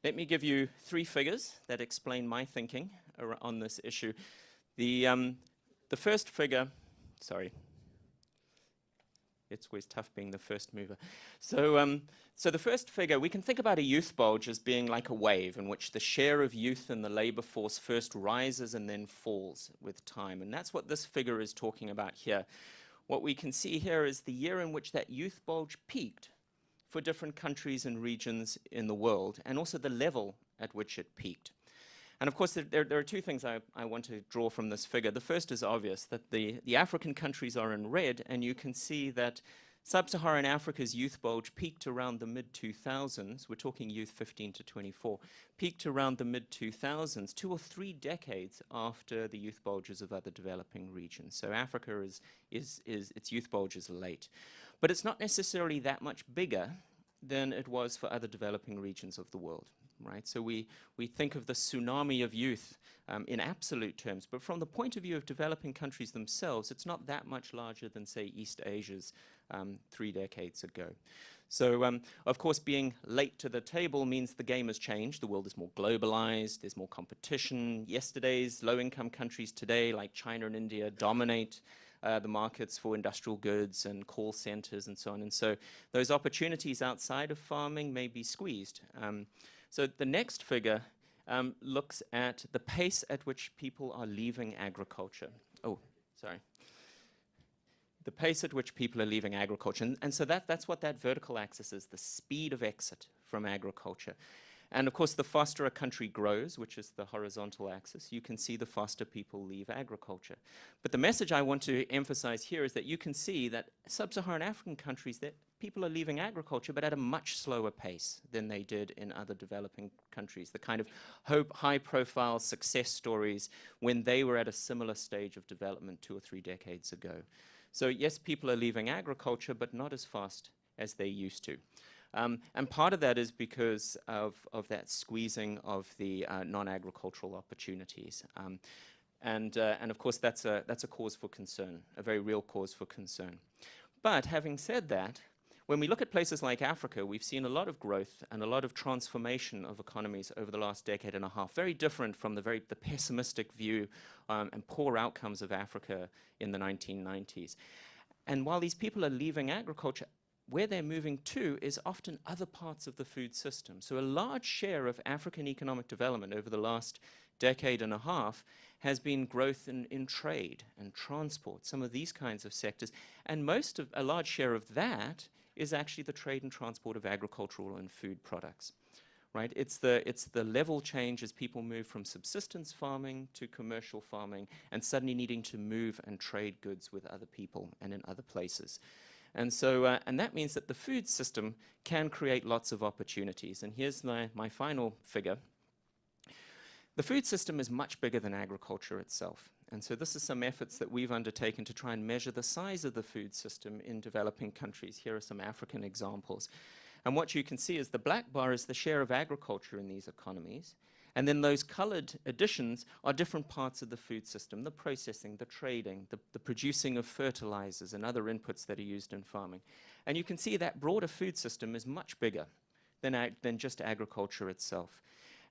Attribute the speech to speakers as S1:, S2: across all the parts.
S1: Let me give you 3 figures that explain my thinking on this issue. The first figure, sorry, it's always tough being the first mover. So the first figure, we can think about a youth bulge as being like a wave in which the share of youth in the labor force first rises and then falls with time. And that's what this figure is talking about here. What we can see here is the year in which that youth bulge peaked for different countries and regions in the world, and also the level at which it peaked. And of course, there are 2 things I want to draw from this figure. The first is obvious, that the African countries are in red, and you can see that Sub-Saharan Africa's youth bulge peaked around the mid-2000s. We're talking youth 15 to 24. Peaked around the mid-2000s, 2 or 3 decades after the youth bulges of other developing regions. So Africa its youth bulge is late. But it's not necessarily that much bigger than it was for other developing regions of the world, right? So we think of the tsunami of youth in absolute terms, but from the point of view of developing countries themselves, it's not that much larger than, say, East Asia's 3 decades ago. So, of course, being late to the table means the game has changed. The world is more globalized, there's more competition. Yesterday's low-income countries today, like China and India, dominate the markets for industrial goods and call centers and so on. And so those opportunities outside of farming may be squeezed. So the next figure looks at the pace at which people are leaving agriculture. Oh, sorry. The pace at which people are leaving agriculture. And so that's what that vertical axis is, the speed of exit from agriculture. And of course, the faster a country grows, which is the horizontal axis, you can see the faster people leave agriculture. But the message I want to emphasize here is that you can see that sub-Saharan African countries, that people are leaving agriculture, but at a much slower pace than they did in other developing countries. The kind of high-profile success stories when they were at a similar stage of development 2 or 3 decades ago. So yes, people are leaving agriculture, but not as fast as they used to. And part of that is because of that squeezing of the non-agricultural opportunities. And of course, that's a cause for concern, a very real cause for concern. But having said that, when we look at places like Africa, we've seen a lot of growth and a lot of transformation of economies over the last decade and a half, very different from the pessimistic view and poor outcomes of Africa in the 1990s. And while these people are leaving agriculture, where they're moving to is often other parts of the food system. So a large share of African economic development over the last decade and a half has been growth in trade and transport, some of these kinds of sectors. And a large share of that is actually the trade and transport of agricultural and food products, right? It's the level change as people move from subsistence farming to commercial farming and suddenly needing to move and trade goods with other people and in other places. And so, and that means that the food system can create lots of opportunities. And here's my final figure. The food system is much bigger than agriculture itself. And so this is some efforts that we've undertaken to try and measure the size of the food system in developing countries. Here are some African examples. And what you can see is the black bar is the share of agriculture in these economies. And then those colored additions are different parts of the food system, the processing, the trading, the producing of fertilizers and other inputs that are used in farming. And you can see that broader food system is much bigger than just agriculture itself.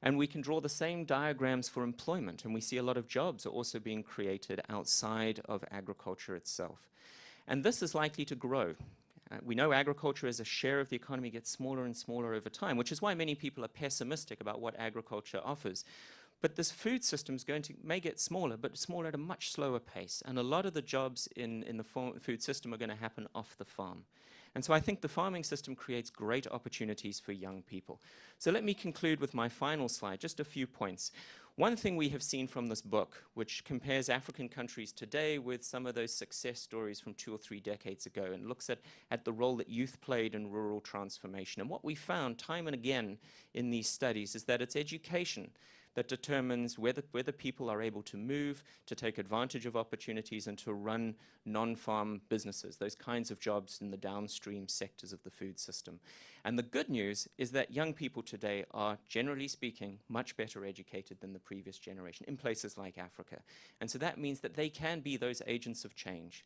S1: And we can draw the same diagrams for employment, and we see a lot of jobs are also being created outside of agriculture itself. And this is likely to grow. We know agriculture as a share of the economy gets smaller and smaller over time, which is why many people are pessimistic about what agriculture offers. But this food system may get smaller, but smaller at a much slower pace. And a lot of the jobs in the food system are going to happen off the farm. And so I think the farming system creates great opportunities for young people. So let me conclude with my final slide, just a few points. One thing we have seen from this book, which compares African countries today with some of those success stories from 2 or 3 decades ago, and looks at the role that youth played in rural transformation. And what we found time and again in these studies is that it's education that determines whether people are able to move, to take advantage of opportunities, and to run non-farm businesses, those kinds of jobs in the downstream sectors of the food system. And the good news is that young people today are, generally speaking, much better educated than the previous generation in places like Africa. And so that means that they can be those agents of change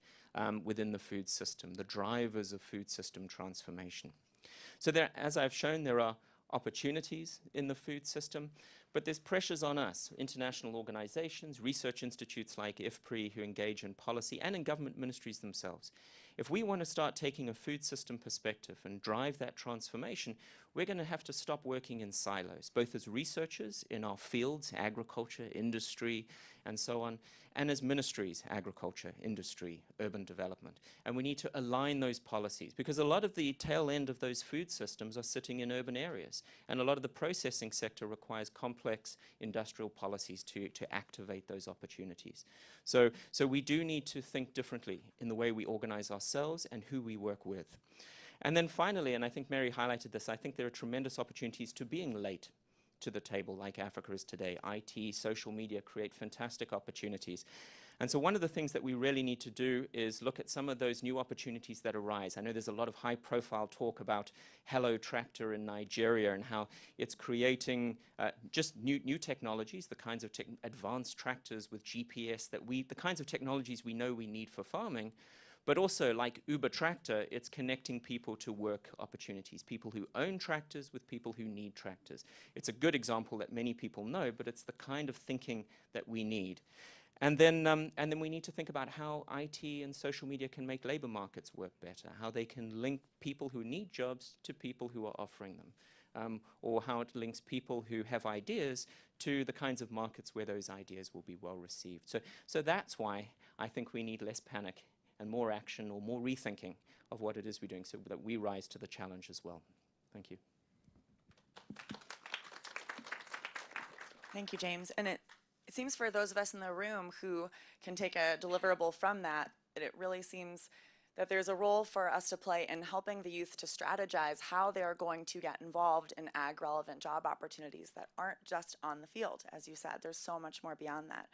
S1: within the food system, the drivers of food system transformation. So there, as I've shown, there are opportunities in the food system, but there's pressures on us, international organizations, research institutes like IFPRI who engage in policy, and in government ministries themselves. If we want to start taking a food system perspective and drive that transformation, we're going to have to stop working in silos, both as researchers in our fields, agriculture, industry, and so on, and as ministries, agriculture, industry, urban development. And we need to align those policies, because a lot of the tail end of those food systems are sitting in urban areas, and a lot of the processing sector requires complex industrial policies to activate those opportunities. So we do need to think differently in the way we organize ourselves and who we work with. And then finally, and I think Mary highlighted this, I think there are tremendous opportunities to being late to the table like Africa is today. IT, social media create fantastic opportunities. And so one of the things that we really need to do is look at some of those new opportunities that arise. I know there's a lot of high-profile talk about Hello Tractor in Nigeria and how it's creating just new technologies, the kinds of advanced tractors with GPS, the kinds of technologies we know we need for farming. But also, like Uber Tractor, it's connecting people to work opportunities, people who own tractors with people who need tractors. It's a good example that many people know, but it's the kind of thinking that we need. And then we need to think about how IT and social media can make labor markets work better, how they can link people who need jobs to people who are offering them, or how it links people who have ideas to the kinds of markets where those ideas will be well received. So that's why I think we need less panic and more action or more rethinking of what it is we're doing so that we rise to the challenge as well. Thank you.
S2: Thank you, James. And it seems for those of us in the room who can take a deliverable from that, it really seems that there's a role for us to play in helping the youth to strategize how they are going to get involved in ag-relevant job opportunities that aren't just on the field. As you said, there's so much more beyond that.